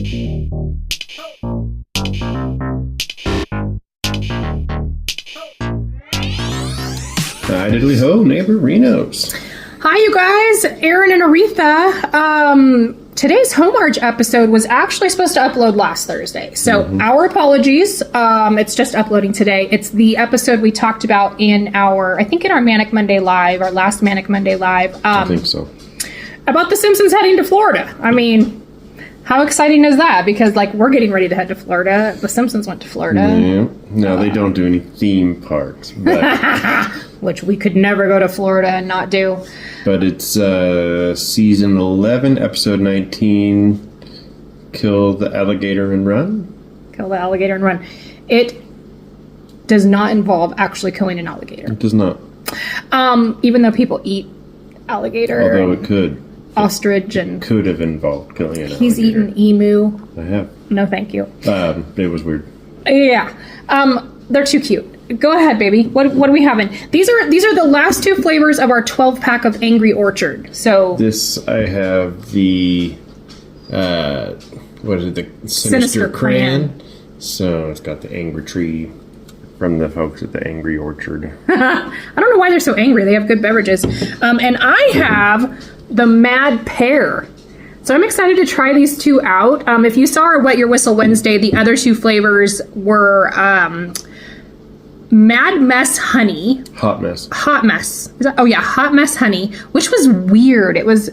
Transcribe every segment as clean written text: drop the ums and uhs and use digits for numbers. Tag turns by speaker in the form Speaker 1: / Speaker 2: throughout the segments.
Speaker 1: Hi, diddly ho, neighborinos.
Speaker 2: Hi, you guys. Aaron and Aretha. Today's Homarge episode was actually supposed to upload last Thursday. So our apologies. It's just uploading today. It's the episode we talked about in our Manic Monday Live, our last Manic Monday Live.
Speaker 1: I think so.
Speaker 2: About the Simpsons heading to Florida. I mean, how exciting is that? Because, we're getting ready to head to Florida. The Simpsons went to Florida.
Speaker 1: Yeah. No, they don't do any theme parks. But
Speaker 2: which we could never go to Florida and not do.
Speaker 1: But it's season 11, episode 19, Kill the Alligator and Run?
Speaker 2: Kill the Alligator and Run. It does not involve actually killing an alligator.
Speaker 1: It does not.
Speaker 2: Even though people eat alligator.
Speaker 1: Although it could.
Speaker 2: Ostrich and...
Speaker 1: Could have involved killing an alligator.
Speaker 2: He's eaten emu.
Speaker 1: I have.
Speaker 2: No, thank you.
Speaker 1: It was weird.
Speaker 2: Yeah. They're too cute. Go ahead, baby. What are we having? These are the last two flavors of our 12-pack of Angry Orchard. So
Speaker 1: this, I have the what is it? The Sinister Crayon. So it's got the angry tree from the folks at the Angry Orchard.
Speaker 2: I don't know why they're so angry. They have good beverages. And I have the Mad Pear. So I'm excited to try these two out. If you saw our Wet Your Whistle Wednesday, the other two flavors were Mad Mess Honey.
Speaker 1: Hot Mess.
Speaker 2: Hot Mess. Hot Mess Honey, which was weird. It was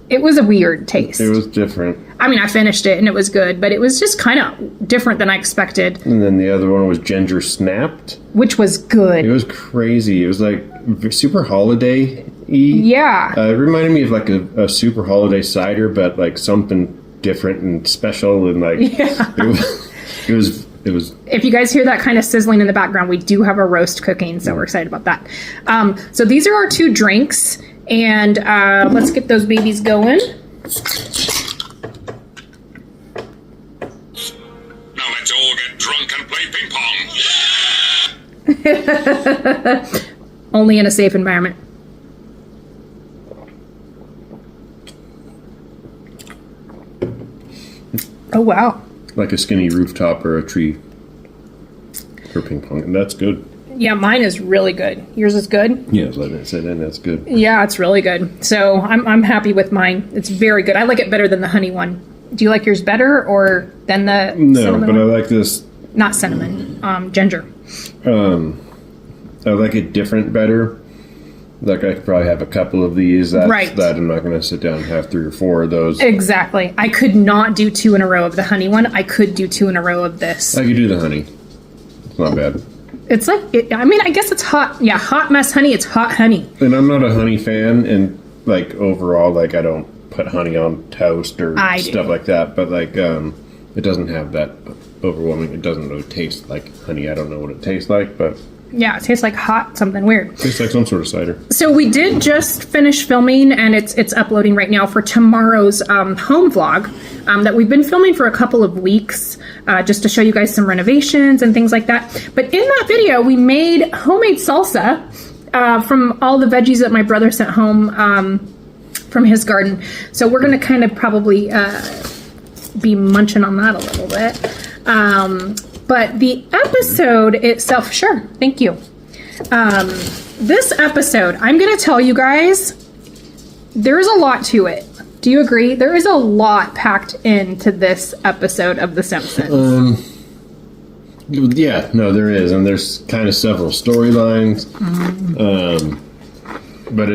Speaker 2: a weird taste.
Speaker 1: It was different.
Speaker 2: I mean, I finished it and it was good, but it was just kind of different than I expected.
Speaker 1: And then the other one was Ginger Snapped.
Speaker 2: Which was good.
Speaker 1: It was crazy. It was super holiday-y.
Speaker 2: Yeah.
Speaker 1: It reminded me of a super holiday cider, but something different and special and
Speaker 2: yeah.
Speaker 1: It was.
Speaker 2: If you guys hear that kind of sizzling in the background, we do have a roast cooking, so we're excited about that. So these are our two drinks, and let's get those babies going.
Speaker 3: Now let's all get drunk and play ping pong.
Speaker 2: Only in a safe environment. Oh, wow.
Speaker 1: Like a skinny rooftop or a tree for ping pong. And that's good.
Speaker 2: Yeah, mine is really good. Yours is good?
Speaker 1: Yeah, letting it sit in, that's good.
Speaker 2: Yeah, it's really good. So I'm happy with mine. It's very good. I like it better than the honey one. Do you like yours better or than the cinnamon
Speaker 1: but
Speaker 2: one?
Speaker 1: I like this.
Speaker 2: Not cinnamon, ginger.
Speaker 1: I like it different better. I could probably have a couple of these.
Speaker 2: Right.
Speaker 1: That I'm not going to sit down and have 3 or 4 of those.
Speaker 2: Exactly. I could not do 2 in a row of the honey one. I could do 2 in a row of this.
Speaker 1: I could do the honey. It's not bad.
Speaker 2: It's I guess it's hot. Yeah, hot mess honey. It's hot honey.
Speaker 1: And I'm not a honey fan. And overall, I don't put honey on toast or stuff like that. But it doesn't have that overwhelming. It doesn't really taste like honey. I don't know what it tastes like, but...
Speaker 2: Yeah, it tastes like hot something weird.
Speaker 1: It tastes like some sort of cider.
Speaker 2: So we did just finish filming, and it's uploading right now for tomorrow's home vlog that we've been filming for a couple of weeks, just to show you guys some renovations and things like that. But in that video, we made homemade salsa from all the veggies that my brother sent home from his garden. So we're going to kind of probably be munching on that a little bit. But the episode itself, sure, thank you. This episode, I'm going to tell you guys, there's a lot to it. Do you agree? There is a lot packed into this episode of The Simpsons.
Speaker 1: Yeah, no, there is. And there's kind of several storylines. But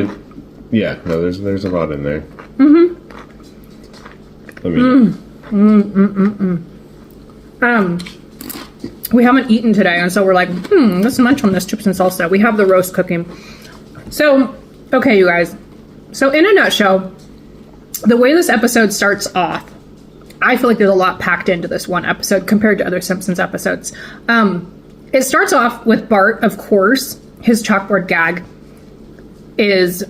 Speaker 1: there's a lot in there.
Speaker 2: We haven't eaten today, and so we're like, let's munch on this chips and salsa. We have the roast cooking. So, okay, you guys. So, in a nutshell, the way this episode starts off, I feel like there's a lot packed into this one episode compared to other Simpsons episodes. It starts off with Bart, of course. His chalkboard gag is,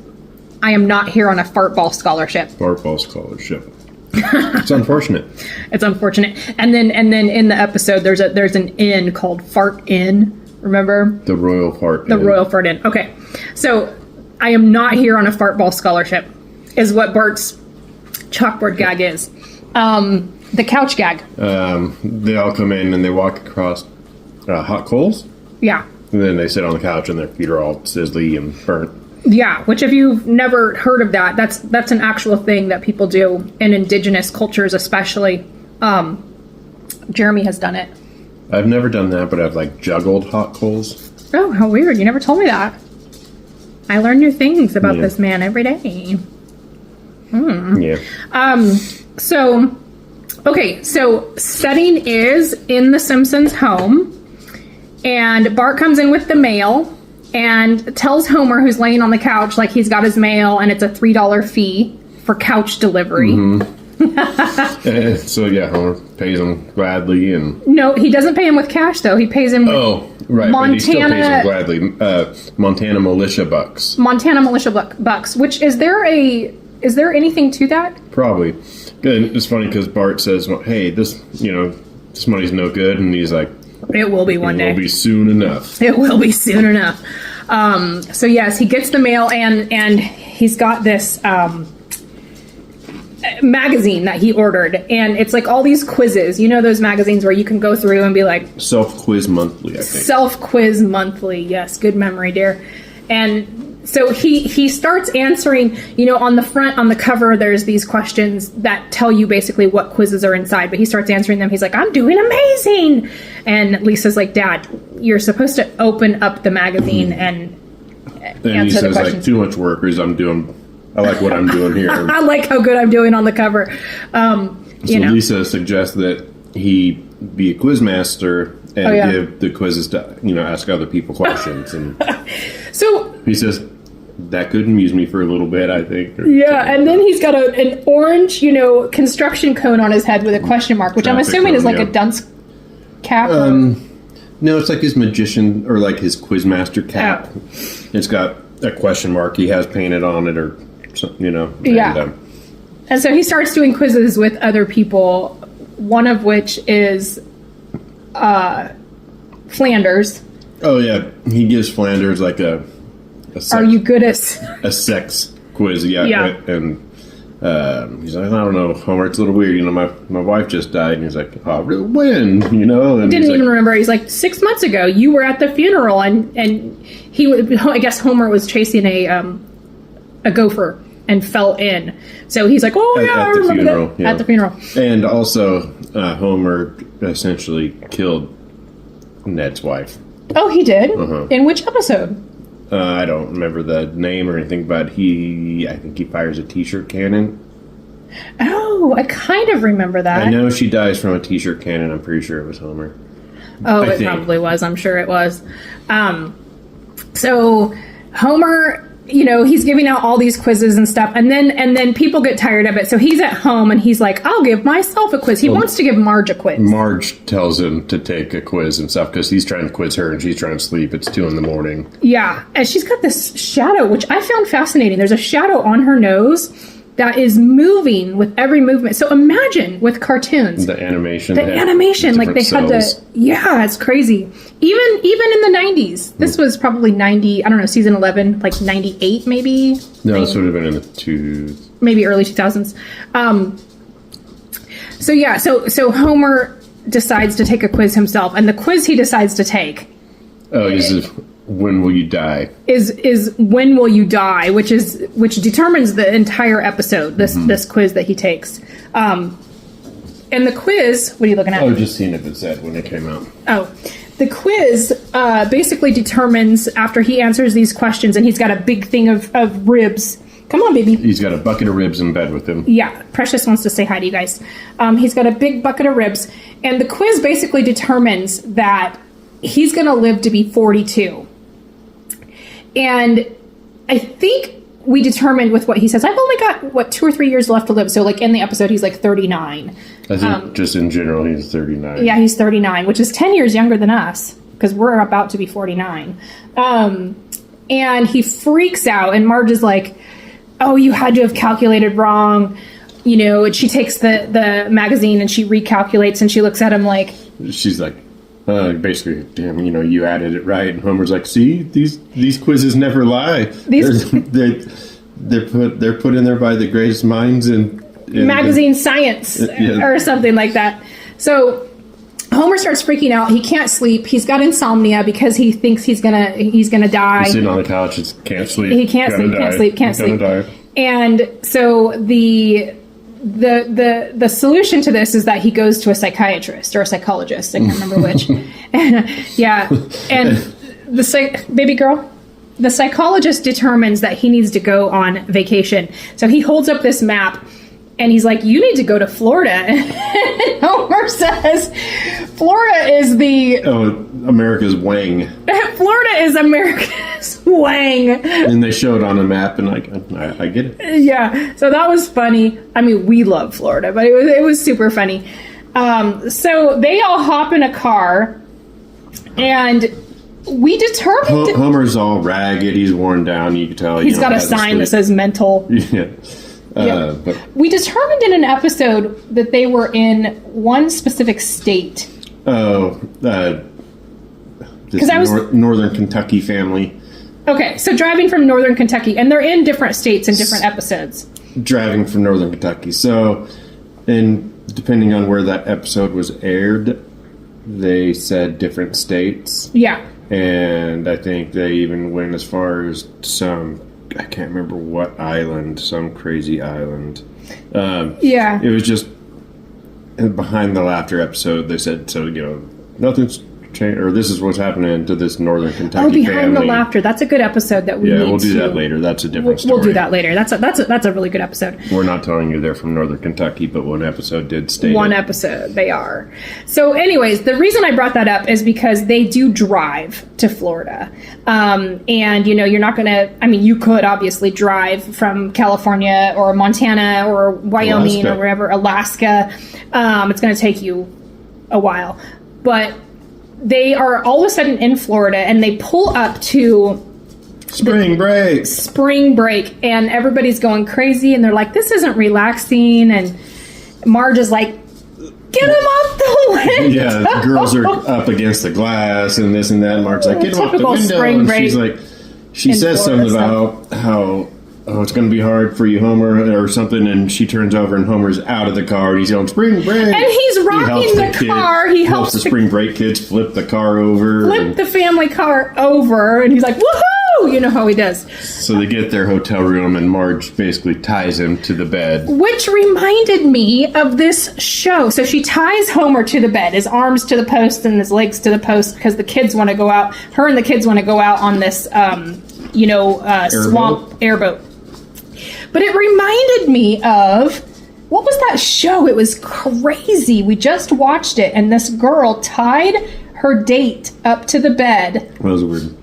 Speaker 2: I am not here on a fart ball scholarship.
Speaker 1: Fart ball scholarship. It's unfortunate.
Speaker 2: It's unfortunate. And then in the episode, there's an inn called Fart Inn. Remember?
Speaker 1: The Royal Fart Inn.
Speaker 2: The Royal Fart Inn. Okay. So, I am not here on a fart ball scholarship is what Bart's chalkboard gag is. The couch gag.
Speaker 1: They all come in and they walk across hot coals.
Speaker 2: Yeah.
Speaker 1: And then they sit on the couch and their feet are all sizzly and burnt.
Speaker 2: Yeah, which if you've never heard of that, that's an actual thing that people do in indigenous cultures especially. Jeremy has done it.
Speaker 1: I've never done that, but I've like juggled hot coals.
Speaker 2: Oh, how weird. You never told me that. I learn new things about this man every day.
Speaker 1: Yeah.
Speaker 2: So setting is in the Simpsons home, and Bart comes in with the mail and tells Homer, who's laying on the couch, like he's got his mail and it's a $3 fee for couch delivery.
Speaker 1: So yeah, Homer pays him gladly, and
Speaker 2: no, he doesn't pay him with cash though. He pays him with
Speaker 1: right, but he still pays him gladly. Montana militia bucks.
Speaker 2: Montana militia bucks. Which is there anything to that?
Speaker 1: Probably. Good. It's funny because Bart says, well, "Hey, this money's no good," and he's like,
Speaker 2: "It will be one day.
Speaker 1: It will be soon enough.
Speaker 2: It will be soon enough." So yes, he gets the mail and he's got this magazine that he ordered, and it's like all these quizzes. You know those magazines where you can go through and be like
Speaker 1: Self-Quiz Monthly, I think.
Speaker 2: Self-Quiz Monthly. Yes, good memory, dear. And so he starts answering, on the front, on the cover, there's these questions that tell you basically what quizzes are inside, but he starts answering them. He's like, "I'm doing amazing." And Lisa's like, "Dad, you're supposed to open up the magazine and answer
Speaker 1: he says,
Speaker 2: the questions."
Speaker 1: "Too much work, I like what I'm doing here."
Speaker 2: I like how good I'm doing on the cover.
Speaker 1: Lisa suggests that he be a quiz master and give the quizzes to, ask other people questions. And
Speaker 2: so
Speaker 1: he says, that could amuse me for a little bit, I think.
Speaker 2: And then he's got an orange, construction cone on his head with a question mark, which I'm assuming is like a dunce cap.
Speaker 1: No, it's like his magician or like his quizmaster cap. Oh. It's got a question mark he has painted on it, or something,
Speaker 2: And so he starts doing quizzes with other people, one of which is Flanders.
Speaker 1: Oh yeah, he gives Flanders like a sex,
Speaker 2: "Are you good at
Speaker 1: a sex quiz?" Yeah. And he's like, "I don't know, Homer, it's a little weird. My wife just died." And he's like, "Oh, when?" And
Speaker 2: didn't even remember. He's like, 6 months ago, you were at the funeral, and I guess Homer was chasing a gopher and fell in. So he's like, "Oh yeah, I remember that." Yeah. At the funeral.
Speaker 1: And also, Homer essentially killed Ned's wife.
Speaker 2: Oh, he did? Uh-huh. In which episode?
Speaker 1: I don't remember the name or anything, but I think he fires a t-shirt cannon.
Speaker 2: Oh, I kind of remember that.
Speaker 1: I know she dies from a t-shirt cannon. I'm pretty sure it was Homer.
Speaker 2: Oh, it probably was. I'm sure it was. So Homer, he's giving out all these quizzes and stuff, and then people get tired of it. So he's at home and he's like, "I'll give myself a quiz." He wants to give Marge a quiz.
Speaker 1: Marge tells him to take a quiz and stuff because he's trying to quiz her and she's trying to sleep. It's 2 a.m.
Speaker 2: Yeah, and she's got this shadow, which I found fascinating. There's a shadow on her nose that is moving with every movement. So imagine with cartoons,
Speaker 1: the animation,
Speaker 2: like they had to. Yeah, it's crazy. Even in the 90s, this was probably 90. I don't know, season 11, like 98 maybe.
Speaker 1: No, this would have been in the
Speaker 2: maybe early 2000s. So Homer decides to take a quiz himself, and the quiz he decides to take.
Speaker 1: Is when will you die?
Speaker 2: Is when will you die, which determines the entire episode. This quiz that he takes. And the quiz, what are you looking at?
Speaker 1: Oh, just seeing if it said when it came out.
Speaker 2: Oh, the quiz basically determines after he answers these questions, and he's got a big thing of ribs. Come on, baby.
Speaker 1: He's got a bucket of ribs in bed with him. Yeah,
Speaker 2: Precious wants to say hi to you guys. He's got a big bucket of ribs, and the quiz basically determines that he's going to live to be 42. And I think we determined with what he says, I've only got, 2 or 3 years left to live. So, like, in the episode, he's, like, 39.
Speaker 1: I think just in general, he's 39.
Speaker 2: Yeah, he's 39, which is 10 years younger than us, because we're about to be 49. And he freaks out, and Marge is like, "Oh, you had to have calculated wrong." And she takes the magazine, and she recalculates, and she looks at him like...
Speaker 1: She's like... basically, damn, you added it right. And Homer's like, "See, these quizzes never lie. They're put in there by the greatest minds in
Speaker 2: magazine Science or something like that. So Homer starts freaking out. He can't sleep. He's got insomnia because he thinks he's gonna die.
Speaker 1: He's sitting on the couch. He can't sleep.
Speaker 2: He can't sleep. And so the solution to this is that he goes to a psychiatrist or a psychologist. I can't remember which. And baby girl. The psychologist determines that he needs to go on vacation. So he holds up this map and he's like, you need to go to Florida. And Homer says, Florida is
Speaker 1: America's wang.
Speaker 2: Florida is America's wang.
Speaker 1: And they show it on a map and I get it.
Speaker 2: Yeah. So that was funny. I mean, we love Florida, but it was super funny. So they all hop in a car and we determined...
Speaker 1: Homer's all ragged. He's worn down. You can tell.
Speaker 2: He's got a sign that says mental.
Speaker 1: Yeah.
Speaker 2: But we determined in an episode that they were in one specific state.
Speaker 1: Northern Kentucky family.
Speaker 2: Okay, so driving from Northern Kentucky. And they're in different states in different episodes.
Speaker 1: Driving from Northern Kentucky. So, and depending on where that episode was aired, they said different states.
Speaker 2: Yeah.
Speaker 1: And I think they even went as far as I can't remember what island, some crazy island.
Speaker 2: Yeah.
Speaker 1: It was just behind the laughter episode. They said, nothing's changed, or this is what's happening to this Northern Kentucky family.
Speaker 2: Behind the laughter. That's a good episode that we need
Speaker 1: we'll do that later. That's a different story.
Speaker 2: We'll do that later. That's a really good episode.
Speaker 1: We're not telling you they're from Northern Kentucky, but one episode did state
Speaker 2: One episode, they are. So anyways, the reason I brought that up is because they do drive to Florida. And, you're not going to... I mean, you could obviously drive from California or Montana or Wyoming or wherever, Alaska. It's going to take you a while. But... they are all of a sudden in Florida, and they pull up to
Speaker 1: spring break,
Speaker 2: and everybody's going crazy, and they're like, "This isn't relaxing." And Marge is like, "Get him off the window!"
Speaker 1: Yeah, the girls are up against the glass, and this and that. And Marge's like, "Get him off the window!"
Speaker 2: Spring break.
Speaker 1: And she's like, she says something about how. Oh, it's going to be hard for you, Homer, or something. And she turns over, and Homer's out of the car, and he's yelling, "Spring break!"
Speaker 2: And he's rocking the car. He helps
Speaker 1: the spring break kids flip the car over.
Speaker 2: Flip the family car over, and he's like, "Woohoo!" You know how he does.
Speaker 1: So they get their hotel room, and Marge basically ties him to the bed.
Speaker 2: Which reminded me of this show. So she ties Homer to the bed, his arms to the post and his legs to the post, because the kids want to go out. Her and the kids want to go out on this, swamp airboat. But it reminded me of, what was that show? It was crazy. We just watched it, and this girl tied her date up to the bed.
Speaker 1: That was weird.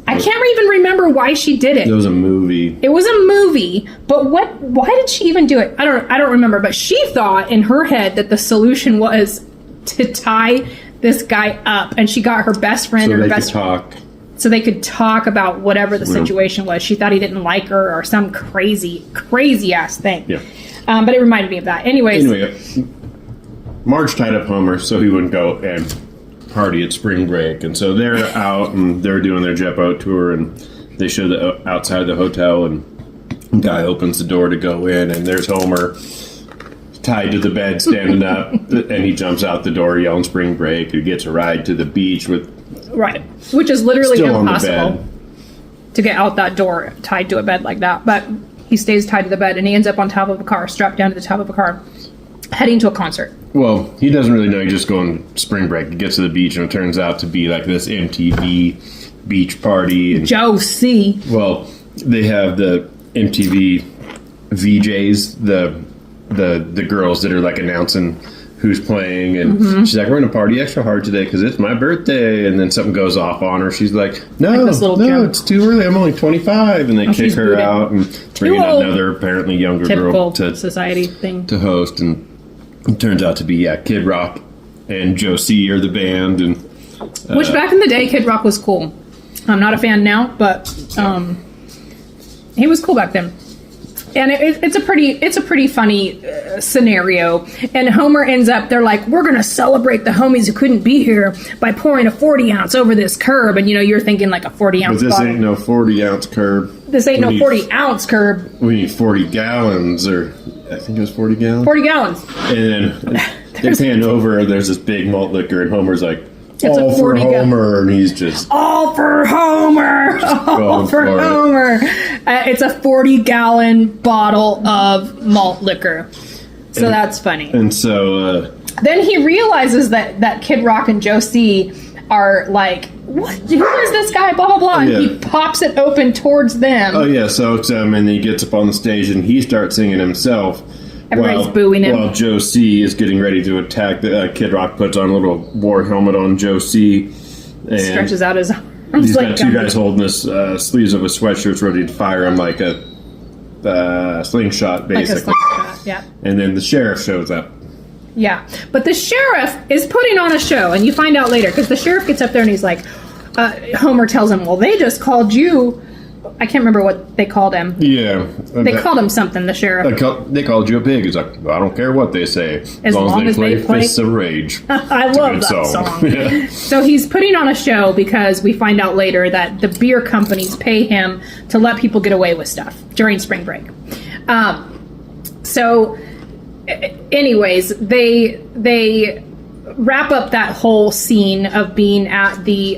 Speaker 2: I can't even remember why she did it.
Speaker 1: It was a movie.
Speaker 2: It was a movie, but why did she even do it? I don't remember, but she thought in her head that the solution was to tie this guy up, and she got her best friend
Speaker 1: so
Speaker 2: or her
Speaker 1: they
Speaker 2: best
Speaker 1: could talk.
Speaker 2: So they could talk about whatever the situation was. She thought he didn't like her or some crazy ass thing.
Speaker 1: Yeah.
Speaker 2: But it reminded me of that. Anyway,
Speaker 1: Marge tied up Homer so he wouldn't go and party at spring break. And so they're out and they're doing their jet boat tour, and they show the outside of the hotel, and the guy opens the door to go in, and there's Homer tied to the bed, standing up, and he jumps out the door yelling spring break. He gets a ride to the beach with... Right.
Speaker 2: Which is literally
Speaker 1: still
Speaker 2: impossible to get out that door tied to a bed like that. But he stays tied to the bed, and he ends up on top of a car, strapped down to the top of a car, heading to a concert.
Speaker 1: Well, he doesn't really know. He's just going spring break. He gets to the beach, and it turns out to be like this MTV beach party. And,
Speaker 2: Josie.
Speaker 1: Well, they have the MTV VJs, the girls that are like announcing who's playing, and she's like, "We're gonna party extra hard today because it's my birthday." And then something goes off on her. She's like, "No, it's too early. I'm only 25." And they kick her out and bring in another apparently younger girl to
Speaker 2: society thing
Speaker 1: to host. And it turns out to be Kid Rock and Josie are the band. And
Speaker 2: which back in the day, Kid Rock was cool. I'm not a fan now, but he was cool back then. And it's a pretty funny scenario. And Homer ends up, they're like, "We're going to celebrate the homies who couldn't be here by pouring a 40 ounce over this curb." And, you're thinking like a 40 ounce
Speaker 1: But this
Speaker 2: bottle.
Speaker 1: ain't no 40 ounce curb.
Speaker 2: This ain't no 40 ounce curb.
Speaker 1: We need 40 gallons or I think it was 40 gallons.
Speaker 2: 40 gallons.
Speaker 1: And then they pan over, there's this big malt liquor, and Homer's like,
Speaker 2: It's
Speaker 1: all
Speaker 2: a
Speaker 1: for
Speaker 2: 40
Speaker 1: Homer, and he's just...
Speaker 2: All for Homer! All for Homer! It's a 40-gallon bottle of malt liquor. So that's funny.
Speaker 1: And so...
Speaker 2: then he realizes that Kid Rock and Josie are like, what? Who is this guy? Blah, blah, blah. And he pops it open towards them.
Speaker 1: Oh, yeah, so it's and he gets up on the stage, and he starts singing himself.
Speaker 2: Everybody's booing him.
Speaker 1: While Joe C is getting ready to attack, Kid Rock puts on a little war helmet on Joe C. And
Speaker 2: stretches out his arms.
Speaker 1: He's got two guys holding his sleeves of his sweatshirts ready to fire him like a slingshot, basically.
Speaker 2: Like a slingshot, yeah.
Speaker 1: And then the sheriff shows up.
Speaker 2: Yeah. But the sheriff is putting on a show, and you find out later, because the sheriff gets up there and he's like, Homer tells him, well, they just called you... I can't remember what they called him.
Speaker 1: Yeah.
Speaker 2: They called him something, the sheriff.
Speaker 1: They called you a pig. He's like, I don't care what they say.
Speaker 2: As long as they play
Speaker 1: Fists of Rage.
Speaker 2: I love that song.
Speaker 1: Yeah.
Speaker 2: So he's putting on a show because we find out later that the beer companies pay him to let people get away with stuff during spring break. So anyways, they wrap up that whole scene of being at the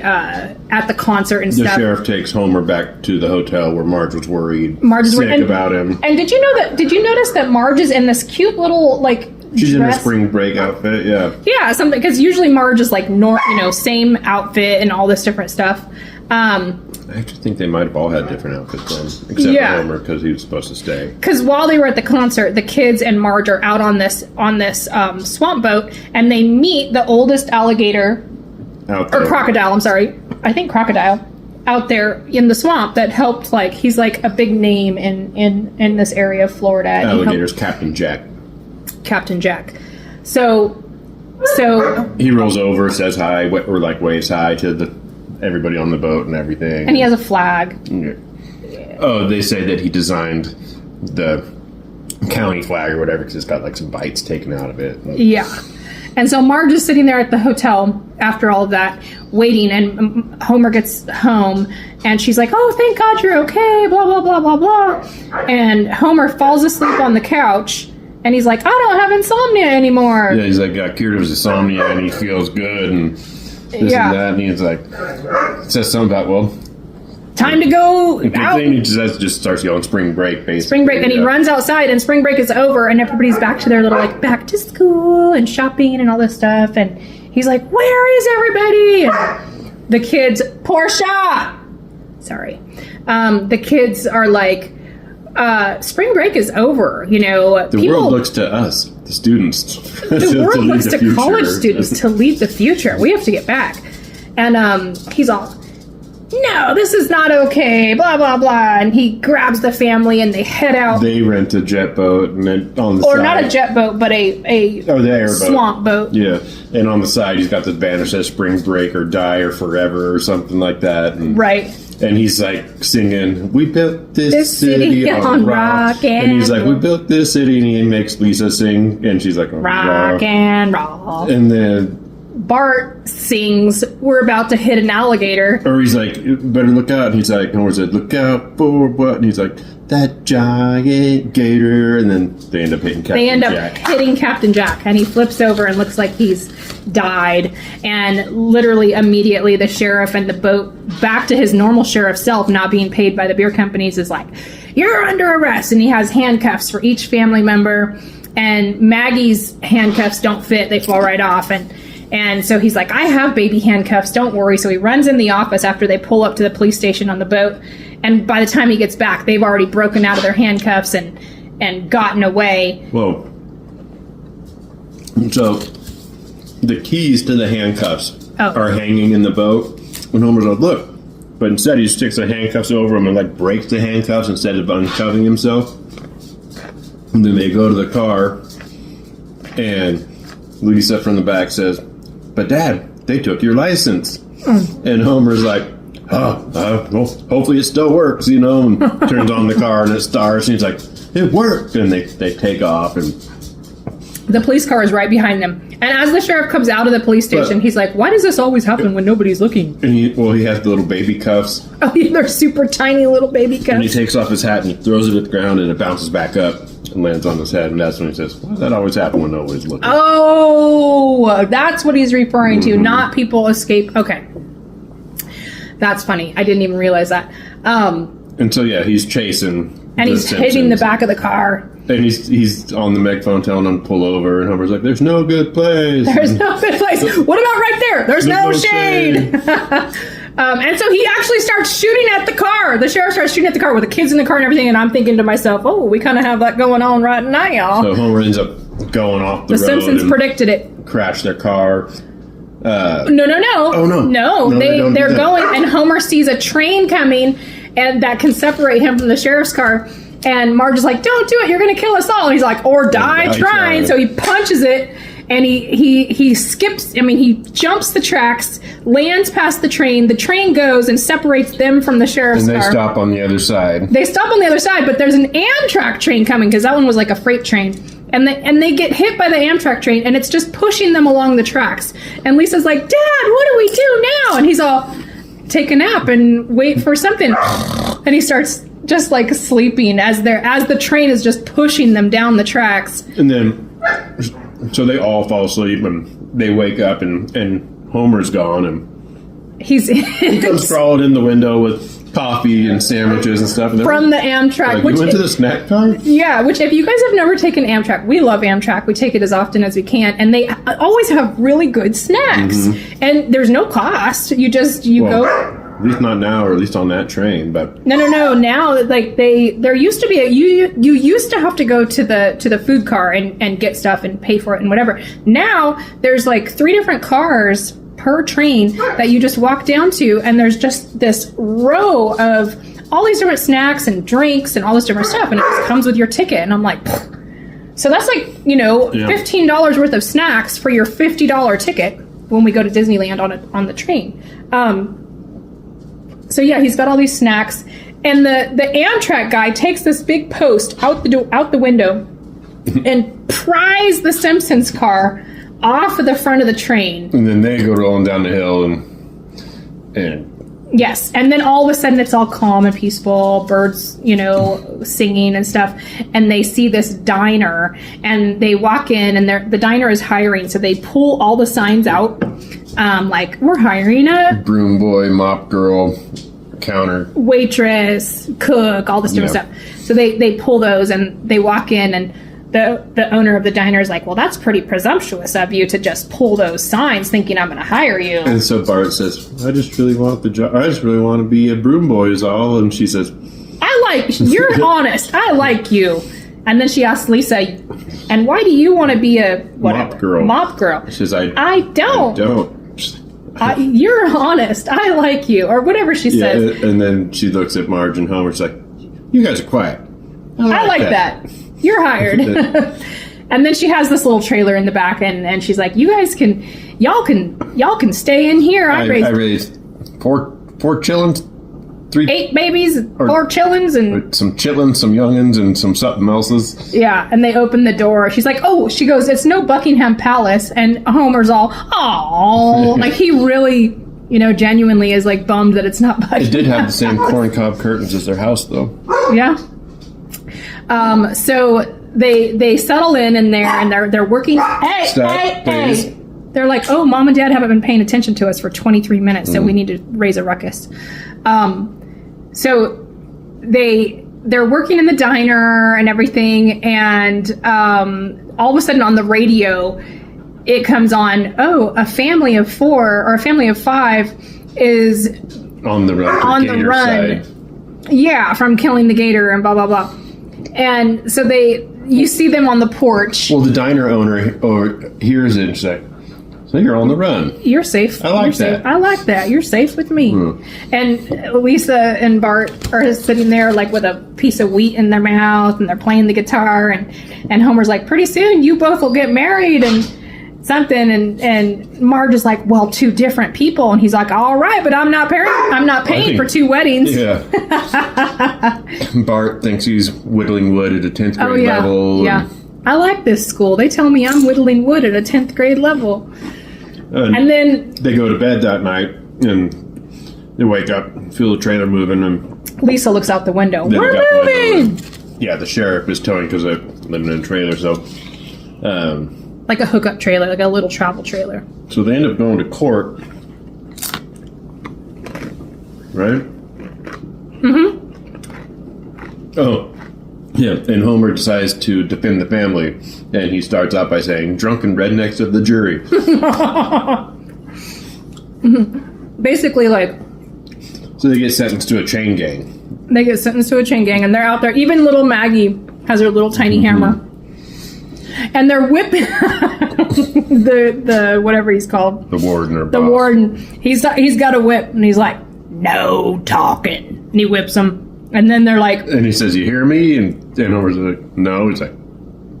Speaker 2: concert and stuff.
Speaker 1: The sheriff takes Homer back to the hotel where Marge was worried.
Speaker 2: Sick
Speaker 1: about him.
Speaker 2: And did you notice that Marge is in this cute little
Speaker 1: she's
Speaker 2: dress?
Speaker 1: in a spring break outfit, yeah.
Speaker 2: Yeah, something, because usually Marge is like same outfit and all this different stuff.
Speaker 1: I actually think they might have all had different outfits then, except for Homer because he was supposed to stay.
Speaker 2: Because while they were at the concert, the kids and Marge are out on this swamp boat, and they meet the oldest alligator or crocodile. I'm sorry, I think crocodile out there in the swamp that helped. He's like a big name in this area of Florida.
Speaker 1: Alligator's Captain Jack.
Speaker 2: Captain Jack. So
Speaker 1: he rolls over, says hi, or waves hi to everybody on the boat and everything.
Speaker 2: And he has a flag.
Speaker 1: Yeah. Oh, they say that he designed the county flag or whatever because it's got some bites taken out of it.
Speaker 2: Yeah. And so Marge is sitting there at the hotel after all of that, waiting, and Homer gets home, and she's like, oh, thank God you're okay, blah, blah, blah, blah, blah. And Homer falls asleep on the couch, and he's like, I don't have insomnia anymore.
Speaker 1: Yeah, he's got cured of his insomnia, and he feels good, and this and that, and he's like, says something about,
Speaker 2: time to go out.
Speaker 1: He just starts yelling spring break, basically.
Speaker 2: Spring break, and he runs outside, and spring break is over, and everybody's back to their little, back to school and shopping and all this stuff, and he's like, where is everybody? And the kids, Portia! Sorry. The kids are like, spring break is over,
Speaker 1: The world looks to us, the students.
Speaker 2: The world looks to college students to lead the future. We have to get back. And he's all, no, this is not okay, blah, blah, blah. And he grabs the family and they head out.
Speaker 1: They rent a jet boat and then on the side.
Speaker 2: Or not a jet boat, but the airboat. Swamp boat.
Speaker 1: Yeah. And on the side, he's got this banner that says spring break or die or forever or something like that. And,
Speaker 2: right.
Speaker 1: And he's singing, we built this city on rock. And he's like, we built this city. And he makes Lisa sing. And she's like,
Speaker 2: rock and roll.
Speaker 1: And then
Speaker 2: Bart sings, we're about to hit an alligator.
Speaker 1: Or he's like, better look out. And he's like, Homer said, look out for what? And he's like, that giant gator. And then they end up hitting Captain Jack.
Speaker 2: Hitting Captain Jack. And he flips over and looks like he's died. And literally immediately the sheriff and the boat, back to his normal sheriff self, not being paid by the beer companies, is like, you're under arrest. And he has handcuffs for each family member. And Maggie's handcuffs don't fit. They fall right off. And so he's like, I have baby handcuffs, don't worry. So he runs in the office after they pull up to the police station on the boat. And by the time he gets back, they've already broken out of their handcuffs and gotten away.
Speaker 1: Whoa. So the keys to the handcuffs are hanging in the boat. And Homer's like, look. But instead he sticks the handcuffs over him and breaks the handcuffs instead of uncuffing himself. And then they go to the car. And Lisa from the back says, but Dad, they took your license. And Homer's like, well, hopefully it still works, and turns on the car and it starts, and he's like, it worked. And they take off, and
Speaker 2: the police car is right behind them. And as the sheriff comes out of the police station, he's like, why does this always happen when nobody's looking?
Speaker 1: And he has the little baby cuffs.
Speaker 2: Oh, they're super tiny little baby cuffs.
Speaker 1: And he takes off his hat and he throws it at the ground and it bounces back up. and lands on his head, and that's when he says, "Why does that always happen when nobody's looking?"
Speaker 2: Oh, that's what he's referring to. Not people escape. Okay, that's funny. I didn't even realize that.
Speaker 1: And so he's chasing,
Speaker 2: and he's hitting the back of the car.
Speaker 1: And he's on the megaphone telling them to pull over, and Homer's like, "There's no good place.
Speaker 2: There's no good place. What about right there? There's no shade." And so he actually starts shooting at the car. The sheriff starts shooting at the car with the kids in the car and everything. And I'm thinking to myself, oh, we kind of have that going on right now.
Speaker 1: So Homer ends up going off the road.
Speaker 2: The Simpsons predicted it.
Speaker 1: Crash their car.
Speaker 2: No.
Speaker 1: Oh, no.
Speaker 2: No, they're going, and Homer sees a train coming, and that can separate him from the sheriff's car. And Marge is like, don't do it, you're going to kill us all. And he's like, or die trying. So he punches it, and he skips, he jumps the tracks, lands past the train goes and separates them from the sheriff's car.
Speaker 1: And they stop on the other side.
Speaker 2: They stop on the other side, but there's an Amtrak train coming, because that one was like a freight train. And they get hit by the Amtrak train, and it's just pushing them along the tracks. And Lisa's like, Dad, what do we do now? And he's all, take a nap and wait for something. And he starts just like sleeping as the train is just pushing them down the tracks.
Speaker 1: And then, so they all fall asleep, and they wake up, and Homer's gone, and he comes crawling in the window with coffee and sandwiches and stuff. And
Speaker 2: from the Amtrak.
Speaker 1: Like, we went to the snack car?
Speaker 2: Yeah, which if you guys have never taken Amtrak, we love Amtrak. We take it as often as we can, and they always have really good snacks. Mm-hmm. And there's no cost. You go.
Speaker 1: At least not now, or at least on that train. But
Speaker 2: no. Now, like there used to be you used to have to go to the food car and get stuff and pay for it and whatever. Now there's like 3 different cars per train that you just walk down to, and there's just this row of all these different snacks and drinks and all this different stuff, and it just comes with your ticket. And I'm like, pfft. So that's like $15 worth of snacks for your $50 ticket when we go to Disneyland on the train. So he's got all these snacks, and the Amtrak guy takes this big post out the window and pries the Simpsons car off of the front of the train.
Speaker 1: And then they go rolling down the hill, and
Speaker 2: yes, and then all of a sudden it's all calm and peaceful, birds, singing and stuff, and they see this diner, and they walk in, and the diner is hiring, so they pull all the signs out, like, we're hiring a
Speaker 1: broom boy, mop girl, counter
Speaker 2: waitress, cook, all this different stuff. So they pull those, and they walk in, and the owner of the diner is like, well, that's pretty presumptuous of you to just pull those signs thinking I'm going to hire you.
Speaker 1: And so Bart says, I just really want the job. I just really want to be a broom boy is all. And she says,
Speaker 2: you're honest. I like you. And then she asks Lisa, and why do you want to be a
Speaker 1: mop girl?
Speaker 2: Mop girl.
Speaker 1: She says, I
Speaker 2: don't. You're honest. I like you. Or whatever she says.
Speaker 1: And then she looks at Marge and Homer. She's like, you guys are quiet.
Speaker 2: I like that. You're hired. And then she has this little trailer in the back, and she's like, you guys y'all can stay in here. I
Speaker 1: raised four chillins,
Speaker 2: 8 babies, 4 chillins, and
Speaker 1: some chitlins, some youngins, and some something else's.
Speaker 2: Yeah, and they open the door. She's like, she goes, it's no Buckingham Palace, and Homer's all, oh, like he really, genuinely is like bummed that it's not Buckingham.
Speaker 1: It did have the same corncob curtains as their house, though.
Speaker 2: Yeah. So they settle in there, and they're working. Hey. They're like, oh, Mom and Dad haven't been paying attention to us for 23 minutes, so we need to raise a ruckus. So they're working in the diner and everything, and all of a sudden on the radio, it comes on, a family of 4 or a family of 5 is
Speaker 1: on the run.
Speaker 2: On the run. Side. Yeah, from killing the gator and blah, blah, blah. And so you see them on the porch.
Speaker 1: Well, the diner owner hears it and she's like, so you're on the run.
Speaker 2: You're safe.
Speaker 1: I like that.
Speaker 2: I like that. You're safe with me. And Lisa and Bart are sitting there like with a piece of wheat in their mouth, and they're playing the guitar, and Homer's like, pretty soon you both will get married and something, and Marge is like, well, 2 different people, and he's like, all right, but I'm not paying for 2 weddings.
Speaker 1: Yeah. Bart thinks he's whittling wood at a 10th grade level.
Speaker 2: Yeah. I like this school. They tell me I'm whittling wood at a 10th grade level. And then
Speaker 1: they go to bed that night, and they wake up, feel the trailer moving, and
Speaker 2: Lisa looks out the window. We're moving!
Speaker 1: Yeah, the sheriff is towing, because living in a trailer. So,
Speaker 2: like a hookup trailer, like a little travel trailer.
Speaker 1: so they end up going to court, right? Mm-hmm. Oh, yeah. And Homer decides to defend the family, and he starts out by saying, "Drunken rednecks of the jury."
Speaker 2: Basically, like,
Speaker 1: So they get sentenced to a chain gang.
Speaker 2: they get sentenced to a chain gang, and they're out there. Even little Maggie has her little tiny hammer, and they're whipping the whatever he's called,
Speaker 1: The warden or
Speaker 2: the
Speaker 1: boss.
Speaker 2: warden. He's got a whip, and he's like, "No talking," and he whips them, and then they're like,
Speaker 1: And he says, "You hear me?" And Homer's like, "No." He's like,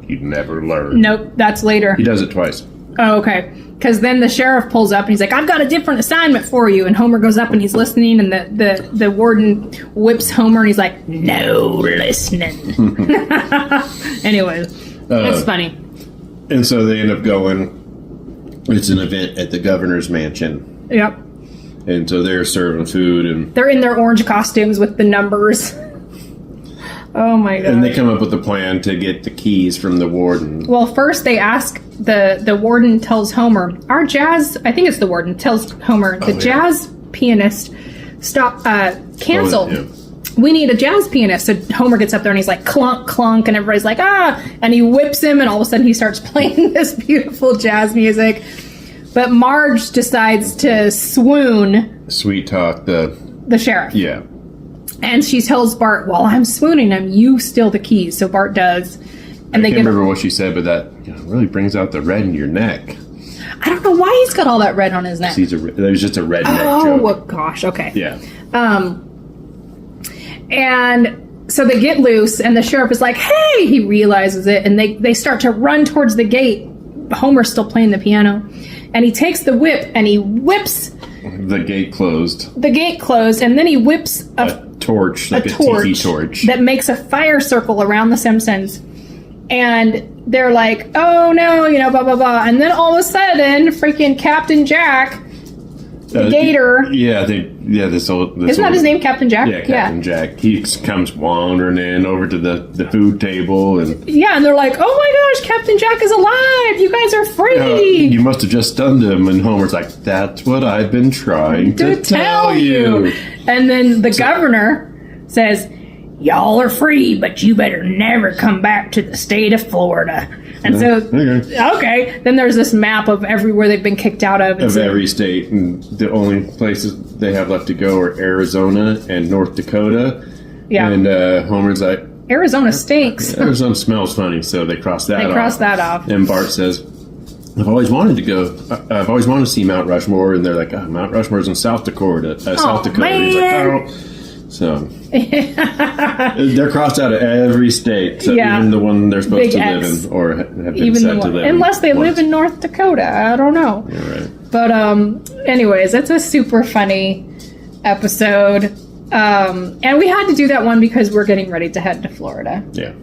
Speaker 1: "You'd never learn."
Speaker 2: "Nope, that's later."
Speaker 1: He does it twice.
Speaker 2: Oh, okay. Because then the sheriff pulls up and he's like, "I've got a different assignment for you." And Homer goes up and he's listening, and the warden whips Homer and he's like, "No listening." Anyways, it's funny.
Speaker 1: And so they end up going. It's an event at the governor's mansion.
Speaker 2: Yep.
Speaker 1: And so they're serving food, and
Speaker 2: They're in their orange costumes with the numbers. Oh my god.
Speaker 1: and they come up with a plan to get the keys from the warden.
Speaker 2: Well, first they ask, the warden tells Homer, our jazz, I think it's the warden, tells Homer, the jazz pianist canceled.
Speaker 1: Oh, yeah.
Speaker 2: We need a jazz pianist. So Homer gets up there and he's like, clunk, clunk, and everybody's like, ah, and he whips him, and all of a sudden he starts playing this beautiful jazz music. But Marge decides to swoon
Speaker 1: Sweet talk the
Speaker 2: sheriff.
Speaker 1: yeah.
Speaker 2: And she tells Bart, while I'm swooning him, you steal the keys. So Bart does. And
Speaker 1: I can't remember what she said, but that really brings out the red in your neck.
Speaker 2: I don't know why he's got all that red on his neck.
Speaker 1: That was just a redneck
Speaker 2: Oh,
Speaker 1: joke.
Speaker 2: gosh. Okay.
Speaker 1: Yeah.
Speaker 2: And so they get loose, and the sheriff is like, hey, he realizes it, and they start to run towards the gate. Homer's still playing the piano. And he takes the whip, and he whips
Speaker 1: The gate closed.
Speaker 2: the gate closed, and then he whips
Speaker 1: A torch, like a tiki torch.
Speaker 2: that makes a fire circle around the Simpsons. And they're like, oh no, blah, blah, blah. And then all of a sudden, freaking Captain Jack, the gator.
Speaker 1: Yeah, this old...
Speaker 2: Isn't that his name, Captain Jack?
Speaker 1: Yeah, Captain Jack. He comes wandering in over to the food table, and...
Speaker 2: Yeah, and they're like, oh my gosh, Captain Jack is alive! You guys are free!
Speaker 1: You must have just stunned him. And Homer's like, that's what I've been trying to tell you.
Speaker 2: And then the governor says, y'all are free, but you better never come back to the state of Florida. And so, okay, then there's this map of everywhere they've been kicked out of.
Speaker 1: Of every state. And the only places they have left to go are Arizona and North Dakota.
Speaker 2: Yeah.
Speaker 1: And Homer's like,
Speaker 2: Arizona stinks.
Speaker 1: Arizona smells funny, so they cross that off.
Speaker 2: They cross that off.
Speaker 1: And Bart says, I've always wanted to go. I've always wanted to see Mount Rushmore. And they're like, Mount Rushmore's in South Dakota. South Dakota.
Speaker 2: Man.
Speaker 1: He's like, oh. So they're crossed out of every state, so even the one they're supposed to live in, or have been set to live in.
Speaker 2: Unless they live in North Dakota. I don't know.
Speaker 1: You're right.
Speaker 2: But anyways, it's a super funny episode. And we had to do that one because we're getting ready to head to Florida.
Speaker 1: Yeah.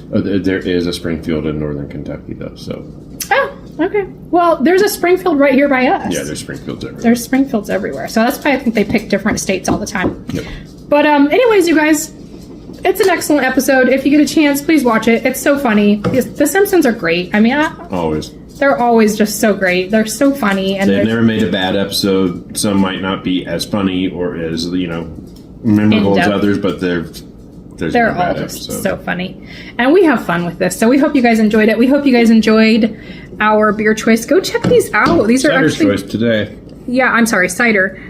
Speaker 1: There is a Springfield in northern Kentucky, though, so...
Speaker 2: Oh, okay. Well, there's a Springfield right here by us.
Speaker 1: Yeah, there's Springfields everywhere.
Speaker 2: There's Springfields everywhere. So that's why I think they pick different states all the time.
Speaker 1: Yep.
Speaker 2: But anyways, you guys, it's an excellent episode. If you get a chance, please watch it. It's so funny. The Simpsons are great. I mean,
Speaker 1: Always.
Speaker 2: they're always just so great. They're so funny. And
Speaker 1: They've never made a bad episode. Some might not be as funny or as, memorable as others, but they're
Speaker 2: all just so funny. And we have fun with this. So we hope you guys enjoyed it. We hope you guys enjoyed our beer choice. Go check these out. These are
Speaker 1: Cider's
Speaker 2: actually...
Speaker 1: choice today.
Speaker 2: Yeah, I'm sorry, cider.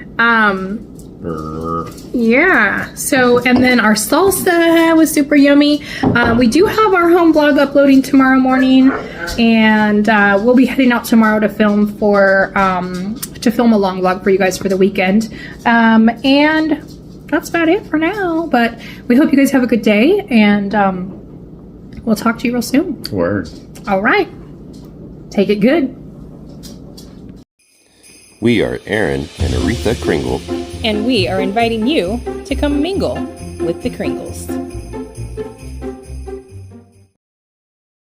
Speaker 2: Yeah. So, and then our salsa was super yummy. We do have our home vlog uploading tomorrow morning, and we'll be heading out tomorrow to film a long vlog for you guys for the weekend. And that's about it for now. But we hope you guys have a good day, and we'll talk to you real soon.
Speaker 1: Word.
Speaker 2: All right. Take it good.
Speaker 4: We are Aaron and Aretha Kringle.
Speaker 2: And we are inviting you to come mingle with the Kringles.